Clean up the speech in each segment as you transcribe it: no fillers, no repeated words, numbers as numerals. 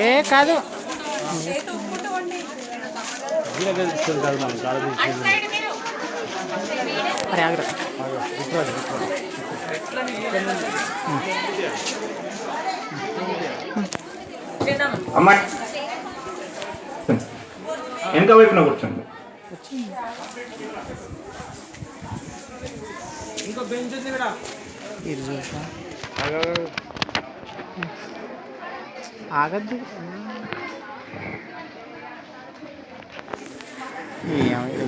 ఏ కాదు అరే ఆగ్రా అమ్మాయి వెనక వైపున కూర్చోండి. ఇంకో బెంచ్ ఉంది ఇక్కడ ఇది చూసా ఆగద్దు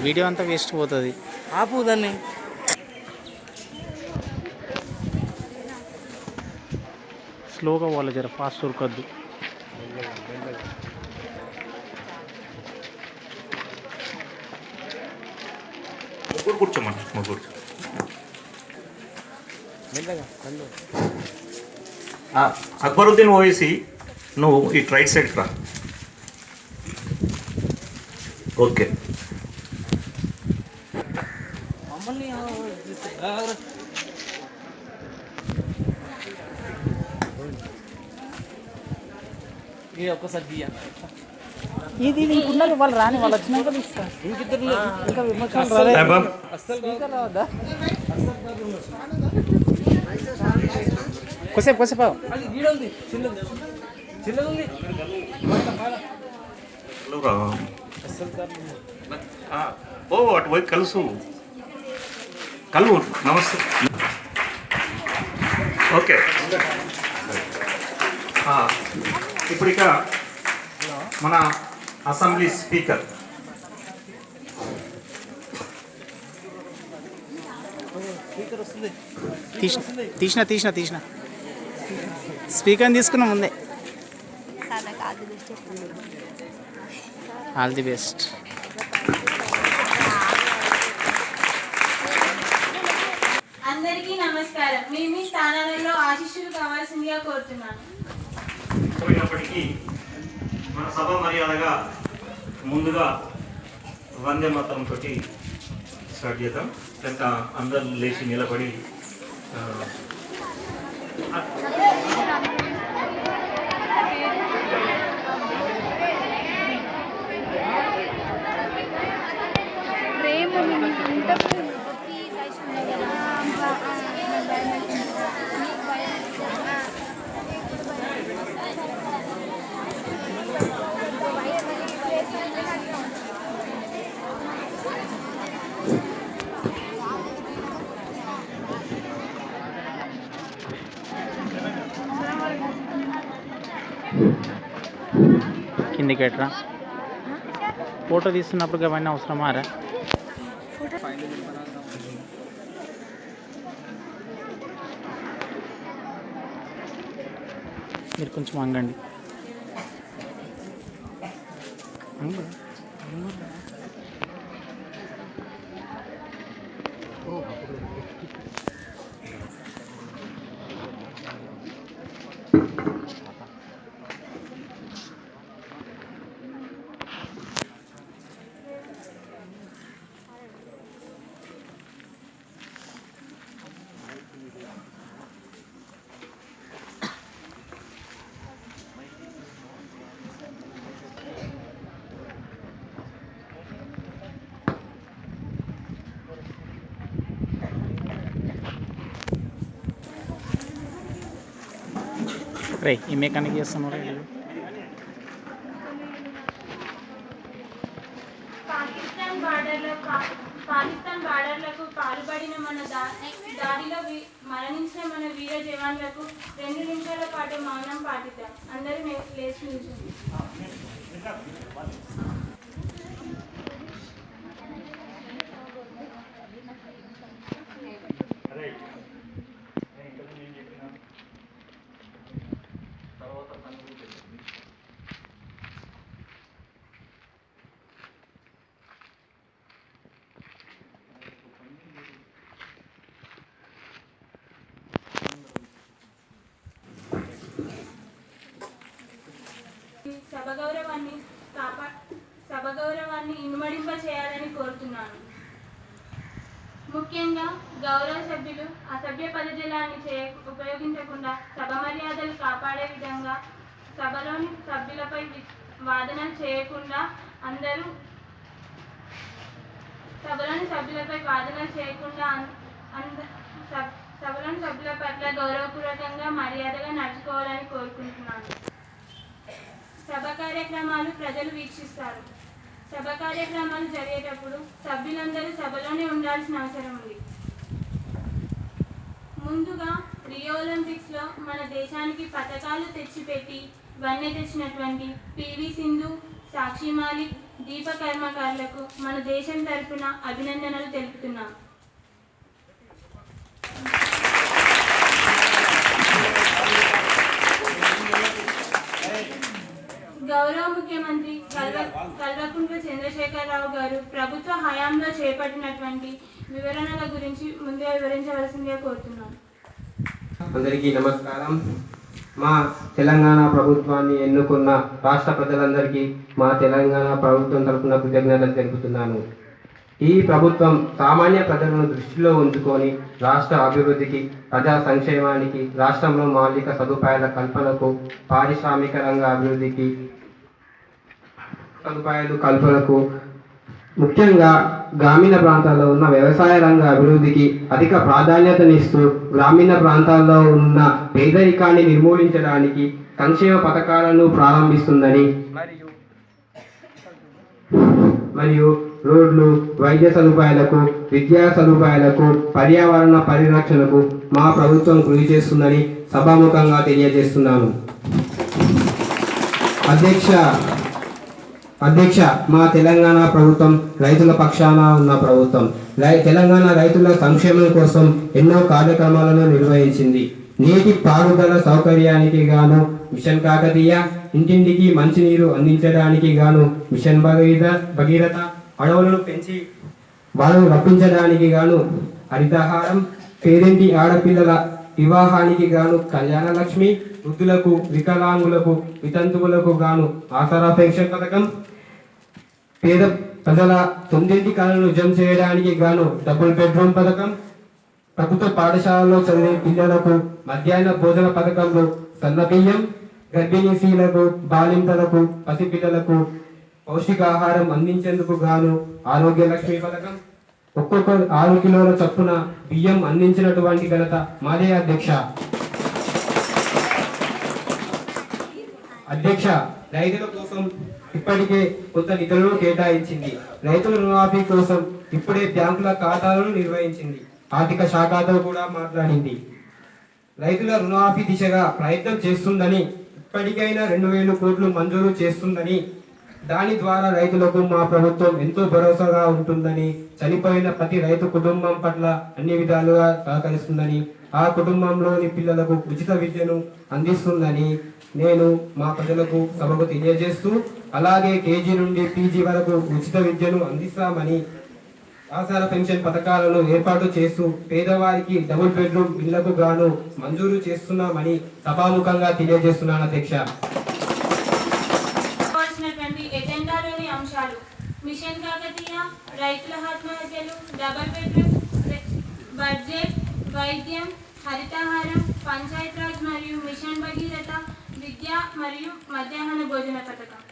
వీడియో అంతా వేస్ట్ పోతుంది ఆపు దాన్ని స్లోగా పోవాలి జర ఫాస్ట్ ఉరకొద్దు కూర్చోమని కూర్చో అక్బరుద్దీన్ ఓవైసీ నువ్వు ఈ రైట్ సైడ్ రా. ఓకే ఇది ఇంకున్నారు వాళ్ళు రాని వాళ్ళు వచ్చినాక ఇస్తారు ఇంకా విమర్శలు కొసేపు కొసేపు ఓ అటువైపు కలుసు కలు. నమస్తే. ఓకే ఇప్పుడు ఇక మన అసెంబ్లీ స్పీకర్ తీసిన తీసిన తీసిన స్పీకర్ని తీసుకున్నా ముందే. All the best. అందరికీ నమస్కారం. మీ స్థానాలలో ఆశీస్సులు కావాల్సిందిగా కోరుతున్నాను. అయినప్పటికీ మన సభ మర్యాదగా ముందుగా వందే మాతరం తోటి స్టార్ట్ చేద్దాం. కనుక అందరూ లేచి నిలబడి కిందికి పెట్టరా ఫోటో తీస్తున్నప్పుడు అవన్నీ అవసరమా రా? మీరు కొంచెం వంగండి. రే ఈ మెకానిక్ చేస్తున్నారు. పాకిస్తాన్ బార్డర్లకు పాల్పడిన మన దాడిలో మరణించిన మన వీర జవాన్లకు 2 నిమిషాల పాటు మౌనం పాటిద్దాం. అందరూ లేచి నిల్చోండి. సభ గౌరవాన్ని ఇనుమడింప చేయాలని కోరుతున్నాను. ముఖ్యంగా గౌరవ సభ్యులు అసభ్య పదజాలాన్ని ఉపయోగించకుండా సభ మర్యాదలు కాపాడు కాపాడే విధంగా సభలోని సభ్యులపై వాదనలు చేయకుండా సభలోని సభ్యుల పట్ల గౌరవపూర్వకంగా మర్యాదగా నడుచుకోవాలని కోరుకుంటున్నాను. సభ కార్యక్రమాలు ప్రజలు వీక్షిస్తారు. సభ కార్యక్రమాలు జరిగేటప్పుడు సభ్యులందరూ సభలోనే ఉండాల్సిన అవసరం ఉంది. ముందుగా రియో ఒలింపిక్స్లో మన దేశానికి పథకాలు తెచ్చిపెట్టి వన్నె తెచ్చినటువంటి పివి సింధు, సాక్షి మాలిక్, దీప కర్మకారులకు మన దేశం తరపున అభినందనలు తెలుపుతున్నాం. గౌరవ ముఖ్యమంత్రి కల్వకుంట్ల చంద్రశేఖరరావు గారు ప్రభుత్వ హయాంలో చేపట్టినటువంటి వివరణల గురించి ముందుగా వివరించవలసిందిగా కోరుతున్నాను. అందరికీ నమస్కారం. మా తెలంగాణ ప్రభుత్వాన్ని ఎన్నుకున్న రాష్ట్ర ప్రజలందరికీ మా తెలంగాణ ప్రభుత్వం తరఫున కృతజ్ఞతలు తెలుపుతున్నాను. ఈ ప్రభుత్వం సామాన్య ప్రజలను దృష్టిలో ఉంచుకొని రాష్ట్ర అభివృద్ధికి, ప్రజా సంక్షేమానికి, రాష్ట్రంలో మౌలిక సదుపాయాల కల్పనకు, పారిశ్రామిక రంగ అభివృద్ధికి కల్పనకు, ముఖ్యంగా గ్రామీణ ప్రాంతాల్లో ఉన్న వ్యవసాయ రంగ అభివృద్ధికి అధిక ప్రాధాన్యతనిస్తూ గ్రామీణ ప్రాంతాల్లో ఉన్న పేదరికాన్ని నిర్మూలించడానికి సంక్షేమ పథకాలను ప్రారంభిస్తుందని మరియు రోడ్లు, వైద్య సదుపాయాలకు, విద్యా సదుపాయాలకు, పర్యావరణ పరిరక్షణకు మా ప్రభుత్వం కృషి చేస్తుందని సభాముఖంగా తెలియజేస్తున్నాను. అధ్యక్ష, మా తెలంగాణ ప్రభుత్వం రైతుల పక్షాన ఉన్న ప్రభుత్వం. తెలంగాణ రైతుల సంక్షేమం కోసం ఎన్నో కార్యక్రమాలను నిర్వహించింది. నీటి పారుదల సౌకర్యానికి గాను మిషన్ కాకతీయ, ఇంటింటికి మంచినీరు అందించడానికి గాను మిషన్ భగీరథ, అడవులను పెంచి వాళ్ళను రప్పించడానికి గాను హరితహారం, పేరింటి ఆడపిల్లల వివాహానికి గాను కళ్యాణ లక్ష్మి, వృద్ధులకు, వికలాంగులకు, వితంతువులకు గాను ఆసరా పెన్షన్ పథకం, పేద ప్రజల తొమ్మిదింటి కళను నిజం చేయడానికి గాను డబుల్ బెడ్రూమ్ పథకం, ప్రభుత్వ పాఠశాలలో చదివే పిల్లలకు మధ్యాహ్న భోజన పథకంలో సన్నబియ్యం, గర్భిణీ స్త్రీలకు, బాలింతలకు, పసిపిల్లలకు పౌష్టికాహారం అందించేందుకు గాను ఆరోగ్య లక్ష్మి పథకం, ఒక్కొక్క 6 కిలోల చొప్పున బియ్యం అందించినటువంటి ఘనత మాదే. అధ్యక్ష, రైతుల కోసం ఇప్పటికే కొంత నిధులను కేటాయించింది. రైతుల రుణమాఫీ కోసం ఇప్పుడే బ్యాంకుల ఖాతాలను నిర్వహించింది. ఆర్థిక శాఖతో కూడా మాట్లాడింది. రైతుల రుణమాఫీ దిశగా ప్రయత్నం చేస్తుందని, ఇప్పటికైనా 2000 కోట్లు మంజూరు చేస్తుందని, దాని ద్వారా రైతులకు మా ప్రభుత్వం ఎంతో భరోసాగా ఉంటుందని, చనిపోయిన ప్రతి రైతు కుటుంబం పట్ల అన్ని విధాలుగా సహకరిస్తుందని, ఆ కుటుంబంలోని పిల్లలకు ఉచిత విద్యను అందిస్తుందని నేను మా ప్రజలకు సభకు తెలియజేస్తూ, అలాగే కేజీ నుండి పీజీ వరకు ఉచిత విద్యను అందిస్తామని, ఆసరా పెన్షన్ పథకాలను ఏర్పాటు చేస్తూ పేదవారికి డబుల్ బెడ్రూమ్ ఇళ్లకు గాను మంజూరు చేస్తున్నామని సభాముఖంగా తెలియజేస్తున్నాను. అధ్యక్ష, ఎజెండాలోని అంశాలు: మిషన్ కాకతీయ, రైతుల ఆత్మహత్యలు, డబుల్ బెడ్రూమ్, బడ్జెట్, వైద్యం, హరితహారం, పంచాయతీరాజ్ మరియు మిషన్ భగీరథ, విద్య మరియు మధ్యాహ్న భోజన పథకం.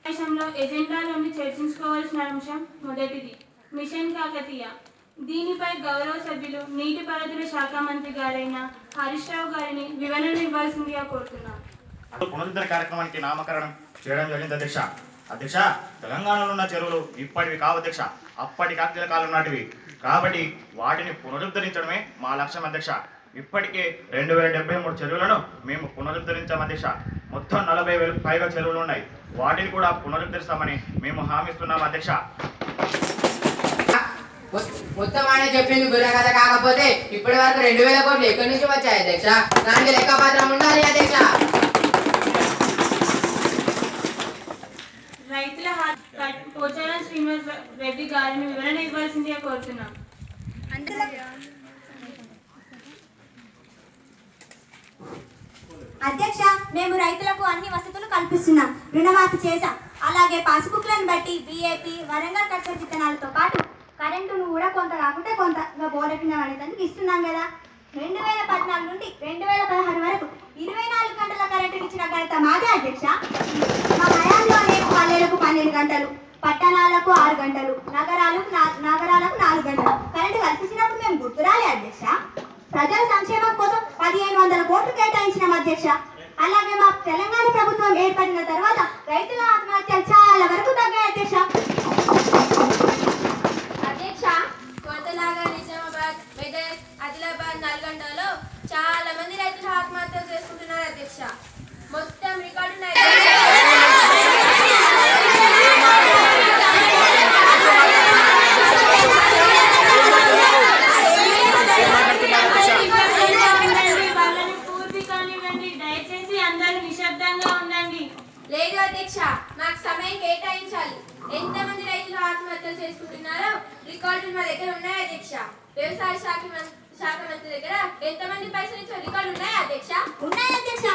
దేశంలో ఎజెండాలోని చర్చించుకోవాల్సిన అంశం మొదటిది మిషన్ కాకతీయ. దీనిపై గౌరవ సభ్యులు నీటిపారుదల శాఖ మంత్రి గారైన హరీష్ రావు గారిని వివరణ ఇవ్వాల్సిందిగా కోరుతున్నాను. పునరుద్ధరణ కార్యక్రమానికి నామకరణం చేయడం జరిగింది. అధ్యక్ష, తెలంగాణలో ఉన్న చెరువులు ఇప్పటివి కావు అధ్యక్ష, అప్పటి కాకతీయ కాలం నాటివి కాబట్టి వాటిని పునరుద్ధరించడమే మా లక్ష్యం. అధ్యక్ష, ఇప్పటికే 2073 చెరువులను మేము పునరుద్ధరించాం. అధ్యక్ష, మొత్తం 40,000 పైగా చెరువులు ఉన్నాయి. వాటిని కూడా పునరుద్ధరిస్తామని మేము హామీస్తున్నాం. అధ్యక్ష, మొత్తం ఆయన చెప్పింది గుర్ర కథ కాకపోతే ఇప్పటి వరకు 2000 కోట్లు ఎక్కడి నుంచి వచ్చాయి అధ్యక్ష? దానికి లెక్కపత్రం ఉండాలి అధ్యక్ష. రైతుల పోచారం శ్రీనివాస్ రెడ్డి గారిని వివరణ ఇవ్వాల్సిందిగా కోరుతున్నాం. అధ్యక్ష, మేము రైతులకు అన్ని వసతులు కల్పిస్తున్నాం. రుణమాఫీ చేశాం. అలాగే పాస్బుక్లను బట్టి BAP, వరంగల్ కల్చర్ విత్తనాలతో పాటు కరెంటును కూడా కొంత కాకుంటే కొంత బోరెపిన అనేదానికి ఇస్తున్నాం కదా. 2014 నుండి 2016 వరకు ఘనత మాదే అధ్యక్ష. మా హయాంలోనే పల్లెలకు 12 గంటలు, పట్టణాలకు 6 గంటలు, నగరాలకు 4 గంటలు కరెంటు కల్పించినప్పుడు మేము గుర్తురాలే అధ్యక్ష. ప్రజల సంక్షేమం కోసం 1500 కోట్లు కేటాయించినాం అధ్యక్ష. అలాగే మా తెలంగాణ ప్రభుత్వం ఏర్పడిన తర్వాత రైతుల ఆత్మహత్యలు చాలా వరకు తగ్గాయి అధ్యక్ష. అధ్యక్ష, కొత్తలాగా నిజామాబాద్, మెదక్, ఆదిలాబాద్, నల్గొండలో చాలా మంది రైతులు ఆత్మహత్యలు చేసుకుంటున్నారు అధ్యక్ష. మొత్తం రికార్డు లేదు అధ్యక్ష, నాకు సమయం కేటాయించాలి. ఎంతమంది రైతులు ఆత్మహత్యలు చేసుకుంటున్నారో రికార్డులు మా దగ్గర ఉన్నాయి అధ్యక్ష. వ్యవసాయ శాఖ మంత్రి దగ్గర ఎంతమంది పైసలు ఇచ్చో రికార్డు ఉన్నాయా అధ్యక్ష? ఉన్నాయి అధ్యక్ష.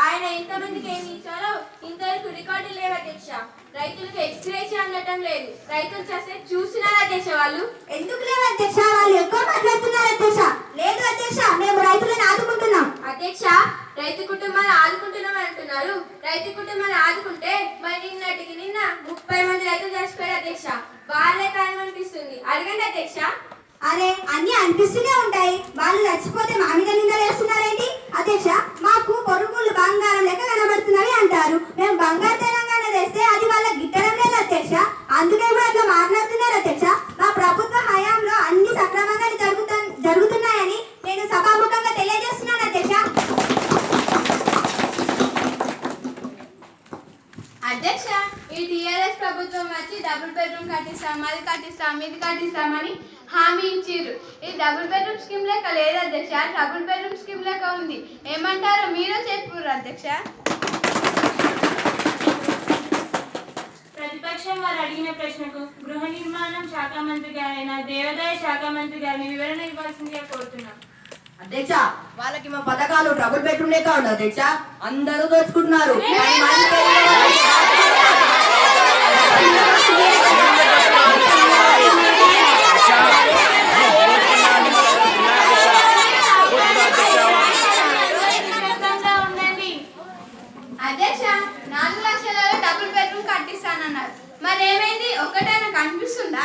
ఆయన ఎంతమందికి ఏమి ఇచ్చారో ఇంతవరకు రికార్డులు లేవు అధ్యక్ష. రైతులకు ఎక్స్గ్రేషియా అందటం లేదు. రైతులు చేస్తే చూస్తున్నారు అధ్యక్ష. వాళ్ళు ఎందుకు లేవు అధ్యక్ష? వాళ్ళు ఎక్కువ మాట్లాడుతున్నారు అధ్యక్ష. లేదు అధ్యక్ష, మేము రైతులను ఆదుకుంటున్నాం అధ్యక్ష. రైతు కుటుంబాన్ని ఆదుకుంటున్నాం అంటున్నారు. రైతు కుటుంబాన్ని ఆదుకుంటే మరి నిన్నటికి నిన్న 30 మంది రైతులు చచ్చిపోయారు అధ్యక్ష. వాళ్ళే కారణం అనిపిస్తుంది. అడగండి అధ్యక్ష. అరే, అన్ని అనిపిస్తూనే ఉంటాయి. వాళ్ళు చచ్చిపోతే మా మీద నిందలు వేస్తున్నారేంటి అధ్యక్ష? మాకు పొరుగుళ్ళు బంగారం లెక్క కనబడుతున్నవి అంటారు. మేము బంగారు తెలంగాణ తెస్తే అది వాళ్ళ గిట్టడం లేదు అధ్యక్ష. అందుకే కూడా అట్లా మాట్లాడుతున్నారు అధ్యక్ష. మా ప్రభుత్వ హయాంలో అన్ని సక్రమంగా జరుగుతున్నాయని నేను సభాముఖంగా తెలియజేస్తున్నాను అధ్యక్ష. అధ్యక్ష, ఈ టీఆర్ఎస్ ప్రభుత్వం వచ్చి డబుల్ బెడ్రూమ్ కట్టిస్తాం, అది కట్టిస్తాం, ఇది కట్టిస్తామని హామీ ఇచ్చిర్రు. ఇది డబుల్ బెడ్రూమ్ స్కీమ్ లెక్క లేదు అధ్యక్ష. డబుల్ బెడ్రూమ్ స్కీమ్ లెక్క ఉంది. ఏమంటారో మీరే చెప్పుర్రు అధ్యక్ష. ప్రతిపక్షం వారు అడిగిన ప్రశ్నకు గృహ నిర్మాణం శాఖ మంత్రి గారైన దేవాదాయ శాఖ మంత్రి గారిని వివరణ ఇవ్వాల్సిందిగా కోరుతున్నాం. అధ్యక్ష, వాళ్ళకి మా పథకాలు డబుల్ బెడ్రూమ్ లెక్క ఉంది అధ్యక్ష. అందరూ దోచుకుంటున్నారు. అధ్యక్ష, 4 లక్షలలో డబుల్ బెడ్రూమ్ కట్టిస్తానన్నారు. మరి ఏమైంది? ఒక్కటైనా కనిపిస్తుందా?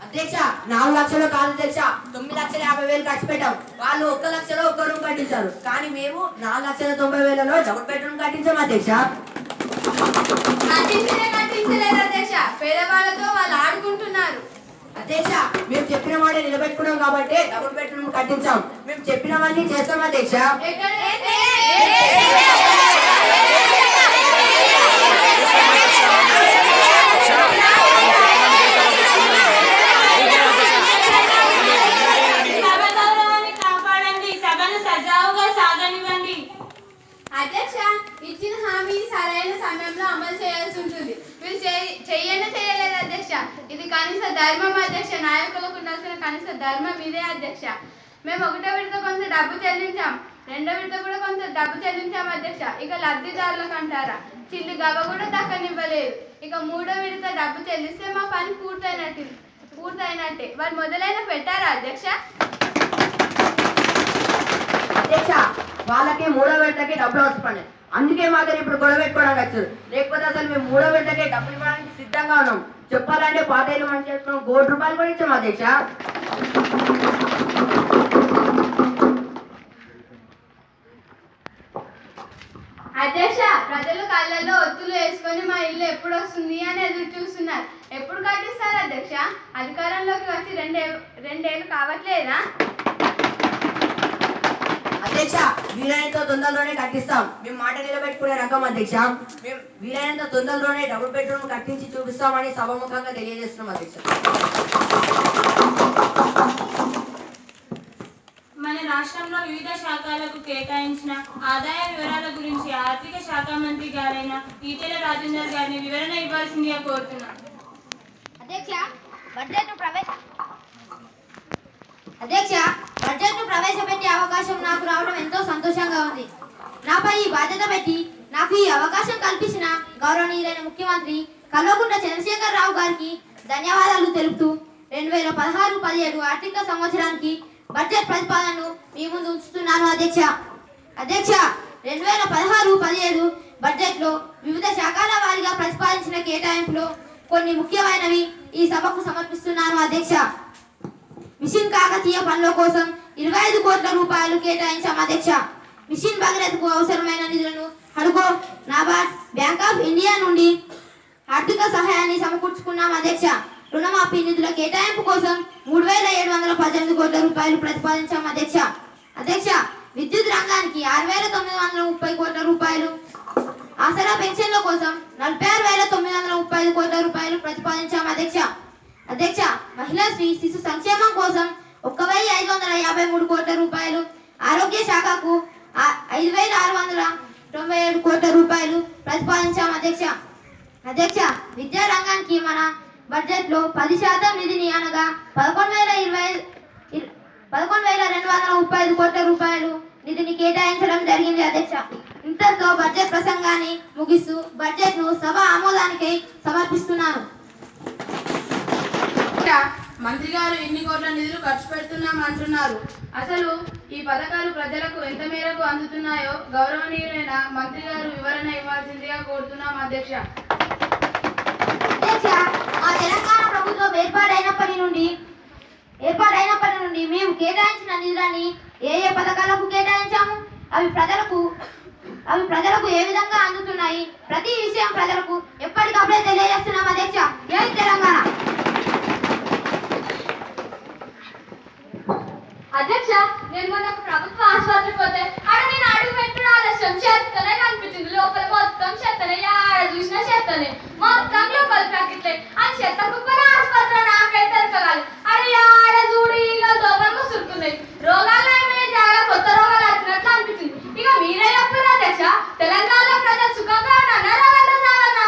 అధ్యక్ష, 4 లక్షలు కాదు అధ్యక్ష, 9,50,000 ఖర్చు పెట్టాం. వాళ్ళు 1 లక్షలో 1 రూమ్ కట్టించారు. కానీ మేము 4,90,000లో డబుల్ బెడ్రూమ్ కట్టించాం అధ్యక్ష. కట్టించలేదు అధ్యక్ష. పేదవాళ్ళతో వాళ్ళు ఆడుకుంటున్నారు. అధ్యక్ష, మేము చెప్పిన మాట నిలబెట్టుకున్నాం కాబట్టి డబుల్ బెడ్రూమ్ కట్టించాం. మేము చెప్పినవన్నీ చేస్తాం అధ్యక్ష. అధ్యక్ష, ఇచ్చిన హామీ సరైన సమయంలో అమలు చేయాల్సి ఉంటుంది. మీరు చేయలేదు అధ్యక్ష. ఇది కనీస ధర్మం అధ్యక్ష. నాయకులకు ఉండాల్సిన కనీస ధర్మం ఇదే అధ్యక్ష. మేము 1వ విడత కొంత డబ్బు చెల్లించాం, 2వ విడత కూడా కొంత డబ్బు చెల్లించాం అధ్యక్ష. ఇక లబ్ధిదారులకు అంటారా, చిల్లి గవ్వ కూడా దక్కనివ్వలేదు. ఇక 3వ విడత డబ్బు చెల్లిస్తే మా పని పూర్తయినట్టే. వారు మొదలైన పెట్టారా అధ్యక్ష? అధ్యక్ష, వాళ్ళకి 3వ విడతకి డబ్బులు వస్తున్నాయి. అందుకే మా దగ్గర ఇప్పుడు గొడవ పెట్టుకోవడానికి వచ్చారు. లేకపోతే అసలు మేము 3వ విడతకి డబ్బులు ఇవ్వడానికి సిద్ధంగా ఉన్నాం. చెప్పాలంటే పాతేళ్ళు మనం చేసుకున్నాం, ₹1 కూడా ఇచ్చాం అధ్యక్ష. అధ్యక్ష, ప్రజలు కళ్ళల్లో ఒత్తులు వేసుకొని మా ఇల్లు ఎప్పుడు వస్తుంది అని ఎదురు చూస్తున్నారు. ఎప్పుడు కట్టిస్తారు అధ్యక్ష? అధికారంలోకి వచ్చి రెండేళ్ళు కావట్లేదా? అధ్యక్ష, వీలైనంత తొందరలోనే కట్టిస్తాం. మేము మాట నిలబెట్టుకునే రకం అధ్యక్ష. మేము వీలైనంత తొందరలోనే డబుల్ బెడ్రూమ్ కట్టించి చూపిస్తామని సభాముఖంగా తెలియజేస్తున్నాం అధ్యక్ష. మన రాష్ట్రంలో వివిధ శాఖలకు కేటాయించిన ఆదాయ వివరాల గురించి ఆర్థిక శాఖ మంత్రి గారైన ఈటెల రాజేందర్ గారిని వివరణ ఇవ్వాల్సిందిగా కోరుతున్నాం. అధ్యక్ష, బడ్జెట్ను ప్రవేశపెట్టే అవకాశం నాకు రావడం ఎంతో సంతోషంగా ఉంది. నాపై ఈ బాధ్యత పెట్టి నాకు ఈ అవకాశం కల్పించిన గౌరవనీయులైన ముఖ్యమంత్రి కల్వకుంట్ల చంద్రశేఖర్ రావు గారికి ధన్యవాదాలు తెలుపుతూ 2016-17 ఆర్థిక సంవత్సరానికి బడ్జెట్ ప్రతిపాదనను మీ ముందు ఉంచుతున్నాను అధ్యక్ష. 2016-17 బడ్జెట్లో వివిధ శాఖల వారీగా ప్రతిపాదించిన కేటాయింపులో కొన్ని ముఖ్యమైనవి ఈ సభకు సమర్పిస్తున్నాను అధ్యక్ష. మిషన్ కాకతీయ పనుల కోసం 25 కోట్ల రూపాయలు కేటాయించాం అధ్యక్ష. మిషన్ భగీరథకు అవసరమైన నిధులను హడ్కో, నాబార్డ్, బ్యాంక్ ఆఫ్ ఇండియా నుండి ఆర్థిక సహాయాన్ని సమకూర్చుకున్నాం అధ్యక్ష. రుణమాఫీ నిధుల కేటాయింపు కోసం 3,718 కోట్ల రూపాయలు ప్రతిపాదించాం అధ్యక్ష. అధ్యక్ష, విద్యుత్ రంగానికి 6,930 కోట్ల రూపాయలు, ఆసరా పెన్షన్ల కోసం 46,935 కోట్ల రూపాయలు ప్రతిపాదించాం అధ్యక్ష. అధ్యక్ష, మహిళా శిశు సంక్షేమం కోసం 1,553 కోట్ల రూపాయలు, ఆరోగ్య శాఖకు 5,697 కోట్ల రూపాయలు ప్రతిపాదించాం అధ్యక్ష. అధ్యక్ష, విద్యా రంగానికి మన బడ్జెట్లో 10% నిధిని అనగా 11,235 కోట్ల రూపాయలు నిధిని కేటాయించడం జరిగింది అధ్యక్ష. ఇంతటితో బడ్జెట్ ప్రసంగాన్ని ముగిస్తూ బడ్జెట్ను సభ ఆమోదానికై సమర్పిస్తున్నాను. మంత్రి గారు ఎన్ని కోట్ల నిధులు ఖర్చు పెడుతున్నాం అంటున్నారు. అసలు ఈ పథకాలు ప్రజలకు ఎంత మేరకు అందుతున్నాయో గౌరవనీయులైన మంత్రి గారు వివరణ ఇవ్వాల్సిందిగా కోరుతున్నాం అధ్యక్ష. అధ్యక్ష, మా తెలంగాణ ప్రభుత్వం ఏర్పాటైనప్పటి నుండి మేము కేటాయించిన నిధులని ఏ పథకాలకు కేటాయించాము, అవి ప్రజలకు ఏ విధంగా అందుతున్నాయి, ప్రతి విషయం ప్రజలకు ఎప్పటికప్పుడే తెలియజేస్తున్నాం అధ్యక్ష. జై తెలంగాణ. అధ్యక్ష, నేను మొన్న ప్రభుత్వ ఆసుపత్రికి పోతే ఆడ నేను అడుగు పెట్టడం ఆలస్యం చెత్తనే కనిపించింది. లోపల మొత్తం చెత్తనే, ఆడ చూసినా చెత్తనే, మొత్తం లోపల ప్యాకెట్లే. ఆ చెత్త కుప్పన ఆసుపత్రి నాకైతే ఎరకగాలి. అరే ఆడ చూడు ఈగలు దోమలు ముసురుతున్నాయి. రోగాలు ఏమైనా చాలా కొత్త రోగాలు వచ్చినట్లు అనిపించింది. ఇక మీరే చెప్పారు అధ్యక్ష, తెలంగాణలో ప్రజలు సుఖంగా ఉన్నారా రోగాలతో సాగన్నా?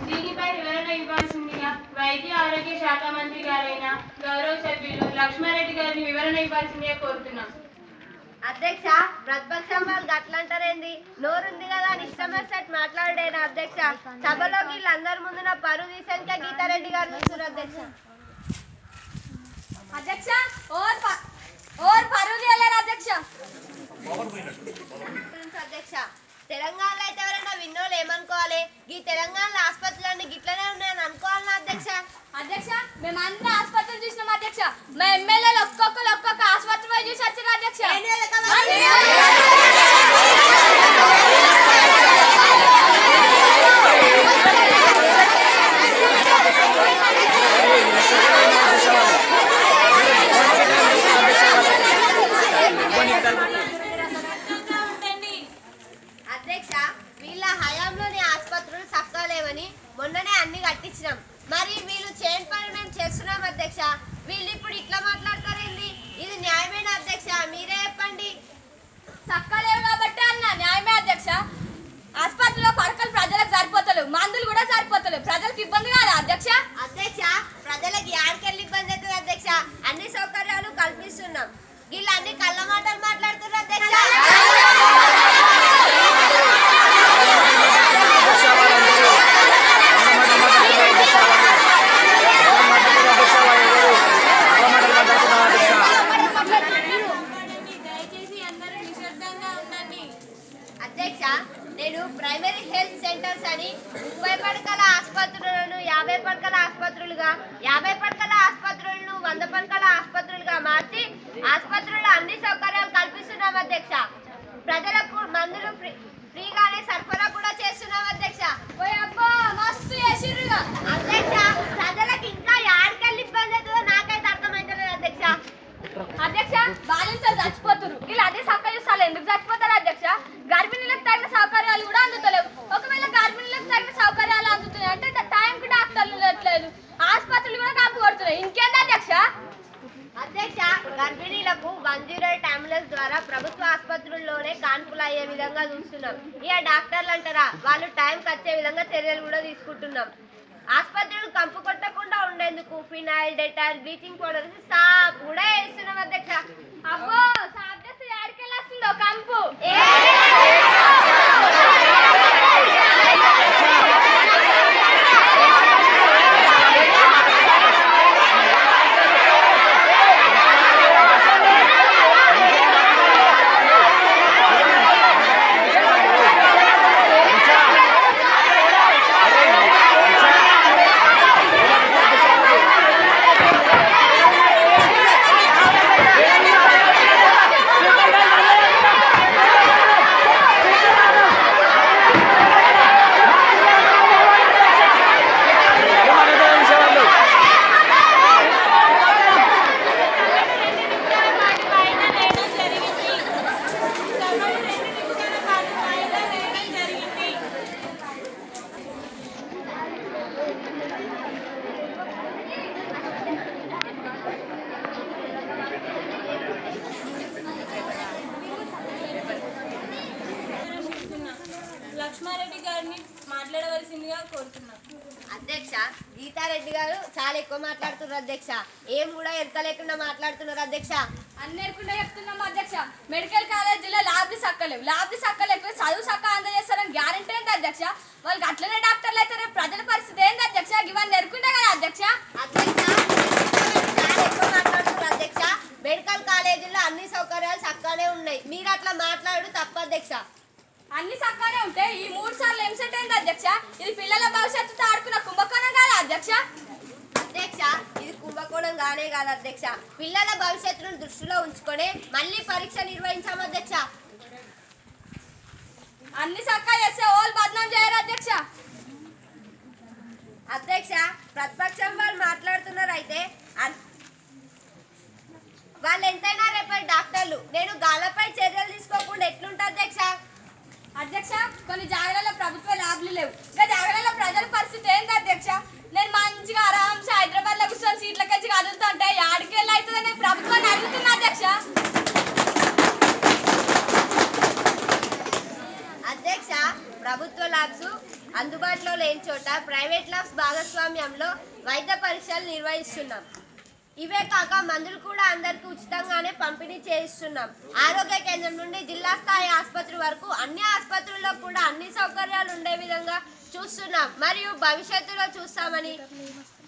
దీనిపై వివరణ ఇవ్వాల్సిందిగా వైద్య ఆరోగ్య శాఖ మంత్రి గారైన గౌరవ సభ్యులు లక్ష్మారెడ్డి గారిని వివరణ ఇవ్వాల్సిందిగా కోరుతున్నాం. అధ్యక్ష, ప్రతిపక్షం వాళ్ళు గట్లంటారేంది? నోరుంది కదా అని ఇష్టం వచ్చినట్టు మాట్లాడేనా అధ్యక్ష? సభలో వీళ్ళందరి ముందు నా పరువు తీసాక గీతారెడ్డి గారు చూస్తారు అధ్యక్ష. అధ్యక్ష, ఓర్ పరువు తీయలేరు అధ్యక్ష. అధ్యక్ష, తెలంగాణలో అయితే ఎవరైనా విన్నోళ్ళు ఏమనుకోవాలి? ఈ తెలంగాణలో ఆసుపత్రులన్నీ గిట్లనే ఉన్నాయని అనుకోవాలన్నా అధ్యక్ష? అధ్యక్ష, మేము అందరూ ఆసుపత్రులు చూసినాం అధ్యక్ష. మా ఎమ్మెల్యేలు ఒక్కొక్క ఆసుపత్రి పోయి చూసి వచ్చారు అధ్యక్ష. అధ్యక్ష, వీళ్ళ హయాంలోని ఆసుపత్రులు చక్కగా లేవని మొన్ననే అన్ని కట్టించినాం. మరి వీళ్ళు చేయని పని మేము చేస్తున్నాం అధ్యక్ష. వీళ్ళు ఇప్పుడు ఇట్లా మాట్లాడతారేంది? ఇది న్యాయమైన అధ్యక్ష? మీరే చెప్పండి. చక్కలేవు కాబట్టి అన్న న్యాయమే అధ్యక్ష. ఆసుపత్రిలో పడకలు ప్రజలకు సరిపోతలేవు, మందులు కూడా సరిపోతలేవు. ప్రజలకు ఇబ్బంది కాదా అధ్యక్ష? అధ్యక్ష, ప్రజలకు యాడికెళ్ళి ఇబ్బంది అవుతుంది అధ్యక్ష? అన్ని సౌకర్యాలు కల్పిస్తున్నాం. వీళ్ళు అన్ని కళ్ళ మాటలు మాట్లాడుతున్నారు అధ్యక్ష. అధ్యక్ష, నేను ప్రైమరీ హెల్త్ సెంటర్స్ అని 30 పడకల ఆసుపత్రులను 50 పడకల ఆసుపత్రులుగా, 50 పడకల ఆసుపత్రులను 100 పడకల ఆసుపత్రులుగా మార్చి ఆసుపత్రుల్లో అన్ని సౌకర్యాలు కల్పిస్తున్నాం అధ్యక్ష. ప్రజలకు మందులు ఫ్రీగానే సరఫరా కూడా చేస్తున్నాం అధ్యక్ష. మస్తు చేసిర్రుగా అధ్యక్ష, ప్రజలకు ఇంకా యాడికెళ్ళి ఇబ్బంది అవుతుందో నాకైతే అర్థమవుతలేదు అధ్యక్ష. అధ్యక్ష, బాలింతలు చచ్చిపోతున్నారు. వీళ్ళు అదే సౌకర్యం చూస్తారు. ఎందుకు చచ్చిపోతారు అధ్యక్ష? గర్భిణీలకు తగిన సౌకర్యాలు కూడా అందుతలేవు. ఒకవేళ గర్భిణీలకు తగిన సౌకర్యాలు అందుతున్నాయి అంటే టైంకి డాక్టర్లు లేదు, ఆసుపత్రులు కూడా కాపు కొడుతున్నాయి. ఇంకేంది అధ్యక్ష? అధ్యక్ష, గర్భిణీలకు 108 అంబులెన్స్ ద్వారా ప్రభుత్వ ఆసుపత్రుల్లోనే కాన్పులు అయ్యే విధంగా చూస్తున్నాం. ఇక డాక్టర్లు అంటారా, వాళ్ళు టైంకి వచ్చే విధంగా చర్యలు కూడా తీసుకుంటున్నాం. ఆసుపత్రులు కంపు కొట్టకుండా ఉండేందుకు ఫినాయిల్, డెటాల్, బ్లీచింగ్ పౌడర్ సాప్ కూడా వేస్తున్నాం అధ్యక్ష. అబ్బో, సాప్ చేస్తే ఎక్కడికెళ్ళి వస్తుందో కంపు. గారిని మాట్లాడవలసిందిగా కోరుతున్నాను. అధ్యక్ష, గీతారెడ్డి గారు చాలా ఎక్కువ మాట్లాడుతున్నారు అధ్యక్ష. ఏం కూడా ఎరక లేకుండా మాట్లాడుతున్నారు అధ్యక్ష. అన్నేరకుండా చెప్తున్నాము అధ్యక్ష. మెడికల్ కాలేజీలో ల్యాబ్లు సక్కలేవు, చదువు సక్క అందజేస్తారని గ్యారెంటీ ఏంటి అధ్యక్ష? వాళ్ళకి అట్లనే డాక్టర్లు అయితే రేపు ప్రజల పరిస్థితి ఏంటి అధ్యక్ష? ఇవన్నీ ఎరుకుంటే కదా అధ్యక్ష. చాలా ఎక్కువ మాట్లాడుతున్నారు అధ్యక్ష. మెడికల్ కాలేజీలో అన్ని సౌకర్యాలు చక్కగానే ఉన్నాయి. మీరు అట్లా మాట్లాడు తప్పు అధ్యక్ష. అన్ని సక్కగానే ఉంటే ఈ 3 సార్లు ఎంసెట్ అయింది అధ్యక్ష. ఇది పిల్లల భవిష్యత్తుతో ఆడుకున్న కుంభకోణం కాదా అధ్యక్ష? అధ్యక్ష, ఇది కుంభకోణం గానే కాదు అధ్యక్ష. పిల్లల భవిష్యత్తును దృష్టిలో ఉంచుకొని మళ్ళీ పరీక్ష నిర్వహించాము అధ్యక్ష. అన్ని సక్కా చేస్తే ఓల్ బద్నాం చేయరు అధ్యక్ష. అధ్యక్ష, ప్రతిపక్షం వాళ్ళు మాట్లాడుతున్నారు అయితే వాళ్ళు ఎంతైనా రేపటి డాక్టర్లు. నేను గాలపై చర్యలు తీసుకోకుండా ఎట్లుంటా అధ్యక్ష? అధ్యక్ష, కొన్ని జాగ్రత్తలో ప్రభుత్వ ల్యాబ్లు లేవు. ఇంకా జాగ్రత్తలో ప్రజల పరిస్థితి ఏంటి అధ్యక్ష? నేను మంచిగా ఆరాంసే హైదరాబాద్ లో కూర్చొని సీట్లకి వచ్చి కదులుతుంటే ఆడికి వెళ్ళి అవుతుందని నేను ప్రభుత్వాన్ని అడుగుతున్నా అధ్యక్ష. అధ్యక్ష, ప్రభుత్వ ల్యాబ్స్ అందుబాటులో లేని చోట ప్రైవేట్ ల్యాబ్స్ భాగస్వామ్యంలో వైద్య పరీక్షలు నిర్వహిస్తున్నాం. ఇవే కాక మందులు కూడా అందరికీ ఉచితంగానే పంపిణీ చేయిస్తున్నాం. ఆరోగ్య కేంద్రం నుండి జిల్లా స్థాయి ఆసుపత్రి వరకు అన్ని ఆసుపత్రుల్లో కూడా అన్ని సౌకర్యాలు ఉండే విధంగా చూస్తున్నాం మరియు భవిష్యత్తులో చూస్తామని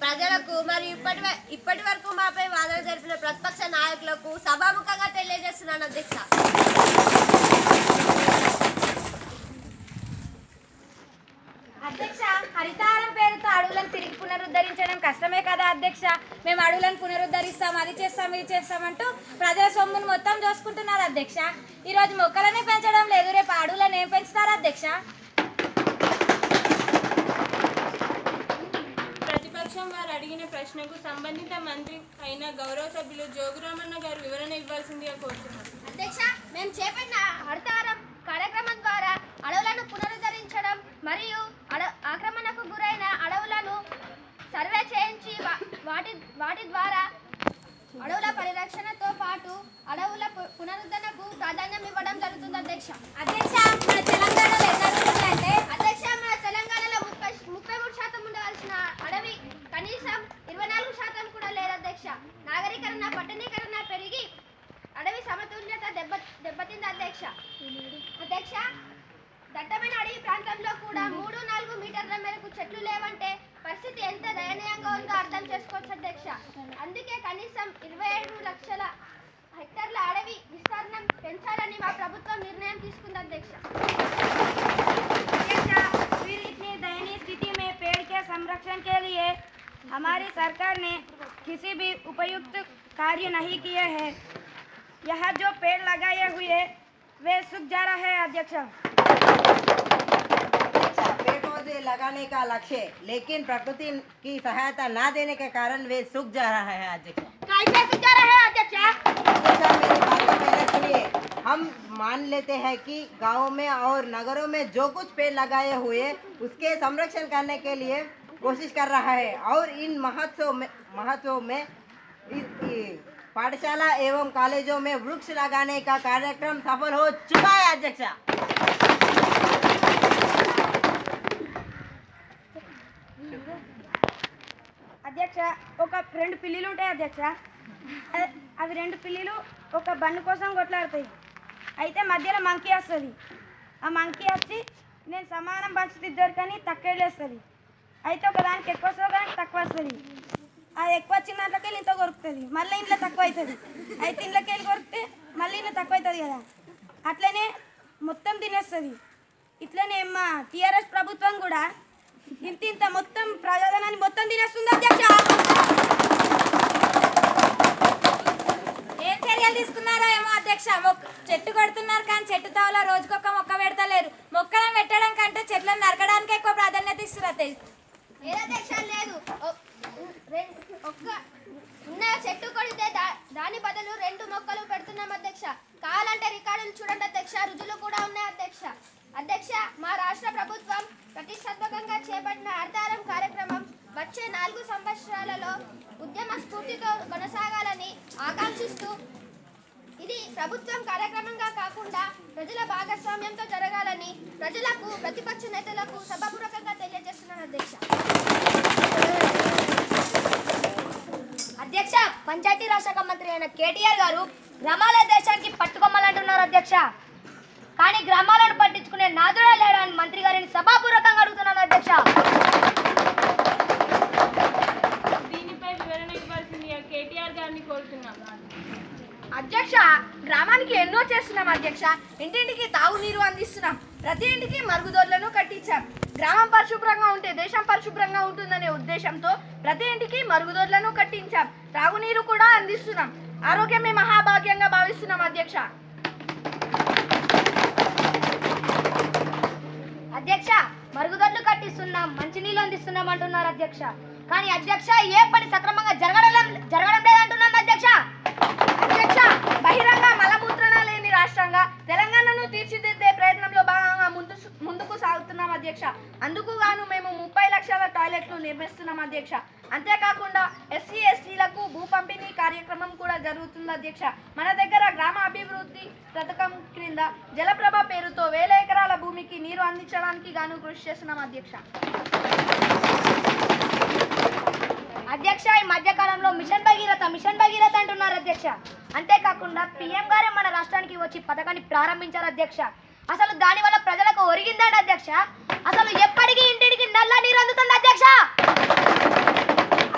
ప్రజలకు మరియు ఇప్పటి వరకు మాపై వాదన జరిపిన ప్రతిపక్ష నాయకులకు సభాముఖంగా తెలియజేస్తున్నాను అధ్యక్ష. అధ్యక్ష, హరితారం పేరుతో అడవులను తిరిగి పునరుద్ధరించడం కష్టమే కదా అధ్యక్ష? మేము అడవులను పునరుద్ధరిస్తాం, అది చేస్తాం, ఇది చేస్తామంటూ ప్రజల సొమ్మును మొత్తం చూసుకుంటున్నారు అధ్యక్ష. ఈరోజు మొక్కలనే పెంచడం లేదు, రేపు అడవులను ఏం పెంచుతారు అధ్యక్ష? ప్రతిపక్షం వారు అడిగిన ప్రశ్నకు సంబంధిత మంత్రి అయిన గౌరవ సభ్యులు జోగురామన్న గారు వివరణ ఇవ్వాల్సిందిగా కోరుతున్నారు. అధ్యక్ష, మేము చేపట్టిన హరితారం కార్యక్రమం ద్వారా అడవులను పునరుద్ధరించడం మరియు ఆక్రమణకు గురైన అడవులను సర్వే చేయించి వాటి ద్వారా అడవుల పరిరక్షణతో పాటు అడవుల పునరుద్ధరణకు ప్రాధాన్యం ఇవ్వడం జరుగుతుంది అధ్యక్ష. అధ్యక్ష, మన తెలంగాణలో అంటే అధ్యక్ష, మన తెలంగాణలో 33% ఉండవలసిన అడవి కనీసం 24% కూడా లేదు అధ్యక్ష. నాగరీకరణ, పట్టణీకరణ పెరిగి అడవి సమతుల్యత దెబ్బతింది అధ్యక్ష. అధ్యక్ష, దట్టమైన అడవి ప్రాంతంలో కూడా 3-4 మీటర్ల మేరకు చెట్లు లేవంటే పరిస్థితి ఎంత దయనీయంగా ఉందో అర్థం చేసుకోవచ్చు అధ్యక్ష. అందుకే కనీసం 27 లక్షల హెక్టార్ల అడవి విస్తరణ పెంచాలని మా ప్రభుత్వం నిర్ణయం తీసుకుంది అధ్యక్ష. फिर इतनी दयनीय स्थिति में पेड़ के संरक्षण के लिए हमारी सरकार ने किसी भी उपयुक्त कार्य नहीं किए हैं। यहाँ जो पेड़ लगाए हुए वे सूख जा रहे हैं अध्यक्ष। पेड़ पौधे लगाने का लक्ष्य लेकिन प्रकृति की सहायता न देने के कारण वे सूख जा रहा है अध्यक्ष। कैसे सूख जा रहे हैं अध्यक्ष? मेरी बात को पहले सुनिए। हम मान लेते हैं कि गाँव में और नगरों में जो कुछ पेड़ लगाए हुए उसके संरक्षण करने के लिए कोशिश कर रहा है और इन महोत्सव में पाठशाला एवं कॉलेजों में वृक्ष लगाने का कार्यक्रम सफल हो चुका है अध्यक्ष। అధ్యక్ష, ఒక 2 పిల్లిలు ఉంటాయి అధ్యక్ష. అవి 2 పిల్లిలు ఒక బండి కోసం కొట్లాడతాయి. అయితే మధ్యలో మంకీ వస్తుంది. ఆ మంకీ వచ్చి నేను సమానం పంచుతుంది ఇద్దరికని తక్కువ వేస్తుంది. అయితే ఒకదానికి ఎక్కువ వస్తుంది, ఒకదానికి తక్కువ వస్తుంది. అది ఎక్కువ వచ్చిన దాంట్లోకి వెళ్ళి ఇంత కొరుకుతుంది, మళ్ళీ ఇంట్లో తక్కువ అవుతుంది. అయితే ఇంట్లోకి వెళ్ళి కొరికితే మళ్ళీ ఇంట్లో తక్కువ అవుతుంది కదా, అట్లనే మొత్తం తినేస్తుంది. ఇట్లనే మా టీఆర్ఎస్ ప్రభుత్వం కూడా ఇంత మొత్తం ప్రజాధనాన్ని మొత్తం తినేస్తుంది అధ్యక్ష. ఏం చర్యలు తీసుకున్నారో ఏమో అధ్యక్ష. చెట్టు కొడుతున్నారు కానీ చెట్టు తావలో రోజుకొక మొక్క పెడతలేరు. మొక్కలను పెట్టడం కంటే చెట్లను నరకడానికి ఎక్కువ ప్రాధాన్యత ఇస్తున్నారు అధ్యక్ష. లేదు, ఉన్న చెట్టు కొడితే దాని బదులు 2 మొక్కలు పెడుతున్నాం అధ్యక్ష. కావాలంటే రికార్డులు చూడండి అధ్యక్ష, రుజువులు కూడా ఉన్నాయి అధ్యక్ష. అధ్యక్ష, మా రాష్ట్ర ప్రభుత్వం ప్రతిష్టాత్మకంగా చేపట్టిన హరితారం కార్యక్రమం వచ్చే 4 సంవత్సరాలలో ఉద్యమ స్ఫూర్తితో కొనసాగాలని ఆకాంక్షిస్తూ ఇది ప్రభుత్వం కార్యక్రమంగా కాకుండా ప్రజల భాగస్వామ్యంతో జరగాలని ప్రజలకు, ప్రతిపక్ష నేతలకు సభాపూర్వకంగా తెలియజేస్తున్నాను అధ్యక్ష. అధ్యక్ష, పంచాయతీరాజ్ శాఖ మంత్రి అయిన కేటీఆర్ గారు గ్రామాల దేశానికి పట్టుకొమ్మాలంటున్నారు అధ్యక్ష. కానీ గ్రామాలను పట్టించుకునే నాదుడే లేడని మంత్రి గారిని సభాపూర్వకంగా అడుగుతున్నాను అధ్యక్ష. దీనిపై వివరణ ఇవ్వాల్సిందిగా కేటీఆర్ గారిని కోరుతున్నాం. అధ్యక్ష, గ్రామానికి ఎన్నో చేస్తున్నాం అధ్యక్ష. ఇంటింటికి తాగునీరు అందిస్తున్నాం, ప్రతి ఇంటికి మరుగుదొడ్లను కట్టించాం. గ్రామం పరిశుభ్రంగా ఉంటే దేశం పరిశుభ్రంగా ఉంటుందనే ఉద్దేశంతో ప్రతి ఇంటికి మరుగుదొడ్లను కట్టించాం, త్రాగునీరు కూడా అందిస్తున్నాం. ఆరోగ్యమే మహాభాగ్యంగా భావిస్తున్నాం అధ్యక్ష. అధ్యక్ష, మరుగుదొడ్లు కట్టిస్తున్నాం, మంచినీళ్ళు అందిస్తున్నాం అంటున్నారు అధ్యక్ష. కానీ అధ్యక్ష, ఏ పని సక్రమంగా జరగడం లేదంటున్నాం అధ్యక్ష. అధ్యక్ష, బహిరంగ మలమూత్రణ లేని రాష్ట్రంగా తెలంగాణను తీర్చిదిద్దే ప్రయత్నంలో భాగంగా ముందుకు సాగుతున్నాం అధ్యక్ష. అందుకు గాను మేము 30 లక్షల టాయిలెట్లు నిర్మిస్తున్నాం అధ్యక్ష. అంతేకాకుండా ఎస్సీ ఎస్టీలకు భూ పంపిణీ కార్యక్రమం కూడా జరుగుతుంది అధ్యక్ష. మన దగ్గర గ్రామ అభివృద్ధి పథకం క్రింద జలప్రభ పేరుతో 1000 ఎకరాల భూమికి నీరు అందించడానికి గాను కృషి చేస్తున్నాం అధ్యక్ష. అధ్యక్ష, ఈ మధ్యకాలంలో మిషన్ భగీరథ అంటున్నారు అధ్యక్ష. అంతేకాకుండా పిఎం గారే మన రాష్ట్రానికి వచ్చి పథకాన్ని ప్రారంభించారు అధ్యక్ష. అసలు దానివల్ల ప్రజలకు ఒరిగిందండి అధ్యక్ష. అసలు ఎప్పటికీ ఇంటికి నల్ల నీరు అందుతుంది అధ్యక్ష.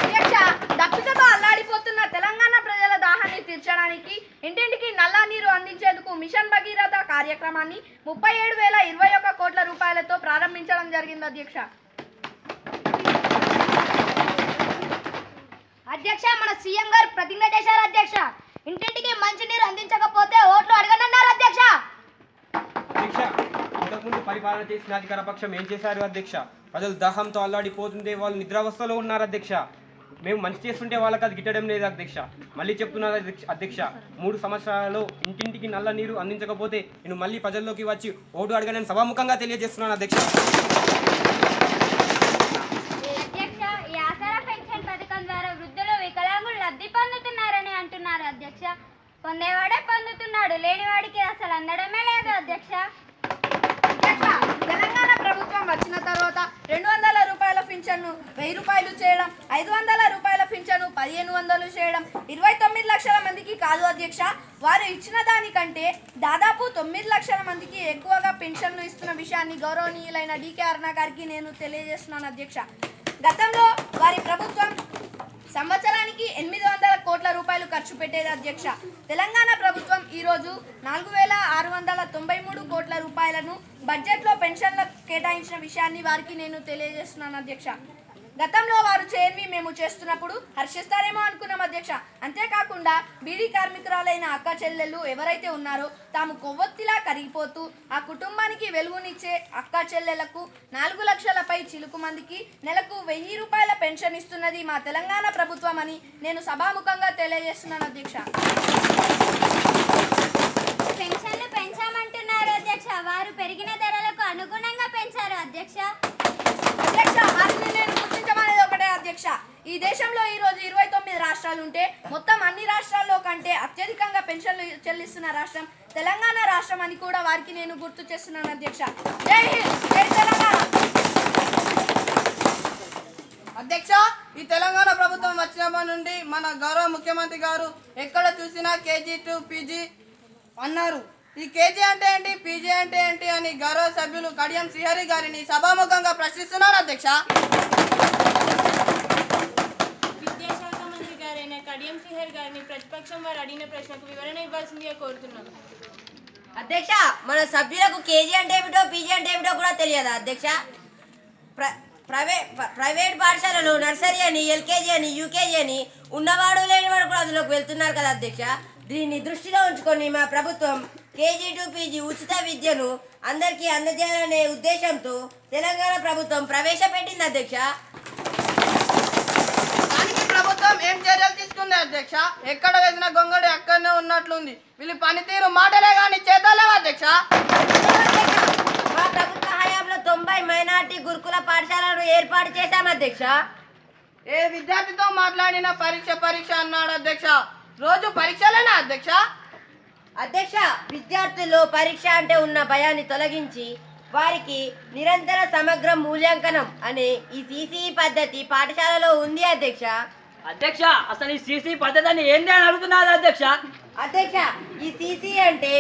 అధ్యక్ష, దప్పికతో అల్లాడిపోతున్న తెలంగాణ ప్రజల దాహాన్ని తీర్చడానికి ఇంటింటికి నల్ల నీరు అందించేందుకు మిషన్ భగీరథ కార్యక్రమాన్ని 37,021 కోట్ల రూపాయలతో ప్రారంభించడం జరిగింది అధ్యక్ష. అధ్యక్ష, మన సీఎం గారు ప్రతిజ్ఞ చేశారు అధ్యక్ష. ఇంటింటికి మంచినీరు అందించకపోతే ఓట్లు అడగనన్నారు అధ్యక్ష. అధ్యక్ష, ఇంతకుముందు పరిపాలన చేసిన అధికార పక్షం ఏం చేశారు అధ్యక్ష? ప్రజలు దాహంతో అల్లాడిపోతుంటే వాళ్ళు నిద్రావస్థలో ఉన్నారు అధ్యక్ష. మేము మంచి చేస్తుంటే వాళ్ళకి అది గిట్టడం లేదు అధ్యక్ష. మళ్ళీ చెప్తున్నారు అధ్యక్ష, 3 సంవత్సరాలలో ఇంటింటికి నల్ల నీరు అందించకపోతే నేను మళ్ళీ ప్రజల్లోకి వచ్చి ఓటు అడగనని సభాముఖంగా తెలియజేస్తున్నాను అధ్యక్ష. అధ్యక్ష, ఈ ఆసరా పెన్షన్ పథకం ద్వారా వృద్ధులు, వికలాంగులు లబ్ధి పొందుతున్నారని అంటున్నారు అధ్యక్ష. పొందేవాడే పొందుతున్నాడు, లేనివాడికి అసలు అందడమే లేదు అధ్యక్ష. అధ్యక్ష, తెలంగాణ ప్రభుత్వం వచ్చిన తర్వాత 200 రూపాయల పింఛన్ను 1000 రూపాయలు చేయడం, 500 రూపాయల పింఛను 1500 చేయడం 29 లక్షల మందికి కాదు అధ్యక్ష. వారు ఇచ్చిన దానికంటే దాదాపు 9 లక్షల మందికి ఎక్కువగా పెన్షన్లు ఇస్తున్న విషయాన్ని గౌరవనీయులైన డికే అరుణ గారికి నేను తెలియజేస్తున్నాను అధ్యక్ష. గతంలో వారి ప్రభుత్వం సంవత్సరానికి 800 కోట్ల రూపాయలు ఖర్చు పెట్టేది అధ్యక్ష. తెలంగాణ ప్రభుత్వం ఈరోజు 4,693 కోట్ల రూపాయలను బడ్జెట్లో పెన్షన్లకు కేటాయించిన విషయాన్ని వారికి నేను తెలియజేస్తున్నాను అధ్యక్ష. గతంలో వారు చేయని మేము చేస్తున్నప్పుడు హర్షిస్తారేమో అనుకున్నాం అధ్యక్ష. అంతేకాకుండా బీడీ కార్మికురాలైన అక్క చెల్లెళ్ళు ఎవరైతే ఉన్నారో తాము కొవ్వొత్తిలా కరిగిపోతూ ఆ కుటుంబానికి వెలుగునిచ్చే అక్క చెల్లెలకు 4 లక్షలపై చిలుకు మందికి నెలకు 1000 రూపాయల పెన్షన్ ఇస్తున్నది మా తెలంగాణ ప్రభుత్వం అని నేను సభాముఖంగా తెలియజేస్తున్నాను అధ్యక్ష. పెన్షన్లు పెంచామంటున్నారు అధ్యక్ష. వారు పెరిగిన ధరలకు అనుగుణంగా పెంచారు అధ్యక్ష. అధ్యక్ష, వారిని నేను గుర్తించమనేది ఒకటే అధ్యక్ష. ఈ దేశంలో ఈరోజు 29 రాష్ట్రాలు ఉంటే మొత్తం అన్ని రాష్ట్రాల్లో కంటే అత్యధికంగా పెన్షన్లు చెల్లిస్తున్న రాష్ట్రం తెలంగాణ రాష్ట్రం అని కూడా వారికి నేను గుర్తు చేస్తున్నాను అధ్యక్ష. జై హింద్, జై తెలంగాణ. అధ్యక్ష, ఈ తెలంగాణ ప్రభుత్వం వచ్చినప్పటి నుండి మన గౌరవ ముఖ్యమంత్రి గారు ఎక్కడ చూసినా కేజీ టు పీజీ అన్నారు. ఈ కేజీ అంటే ఏంటి, పీజీ అంటే ఏంటి అని గౌరవ సభ్యులు కడియం శ్రీహరి గారిని సభాముఖంగా ప్రశ్నిస్తున్నారు అధ్యక్ష. విద్యాశాఖ మంత్రి గారైన కడియం శ్రీహరి గారిని ప్రతిపక్షం వారు అడిగిన ప్రశ్నకు వివరణ ఇవ్వాల్సిందిగా కోరుతున్నాను. అధ్యక్ష, మన సభ్యులకు కేజీ అంటే ఏమిటో, పీజీ అంటే ఏమిటో కూడా తెలియదా అధ్యక్ష? ప్రైవేట్ పాఠశాలలు నర్సరీ అని, ఎల్కేజీ అని, యూకేజీ అని ఉన్నవాడు లేనివాడు కూడా అందులోకి వెళ్తున్నారు కదా అధ్యక్ష. దీన్ని దృష్టిలో ఉంచుకొని మా ప్రభుత్వం కేజీ టు పీజీ ఉచిత విద్యను అందరికీ అందజేయాలనే ఉద్దేశంతో తెలంగాణ ప్రభుత్వం ప్రవేశపెట్టింది అధ్యక్ష. దానికి ప్రభుత్వం ఏం చర్యలు తీసుకుంది అధ్యక్ష? ఎక్కడ వేసిన గొంగడి అక్కడనే ఉన్నట్లుంది. వీళ్ళు పనితీరు మాటలే కానీ చేతలేవా అధ్యక్ష? మా ప్రభుత్వ హయాంలో 90 మైనార్టీ గురుకుల పాఠశాలను ఏర్పాటు చేశాం అధ్యక్ష. ఏ విద్యార్థితో మాట్లాడిన పరీక్ష అన్నాడు అధ్యక్ష. రోజు పరీక్షలేనా అధ్యక్ష? అధ్యక్ష, విద్యార్థుల్లో పరీక్ష అంటే ఉన్న భయాన్ని తొలగించి వారికి నిరంతర సమగ్ర మూల్యాంకనం అనే ఈ సిసిఈ పద్ధతి పాఠశాలలో ఉంది అధ్యక్ష. అధ్యక్ష, అసలు ఈ సిసి పద్ధతి ఏంటి అని అడుగుతున్నారు అధ్యక్ష. అధ్యక్ష, ఈ సిసిఈ అంటే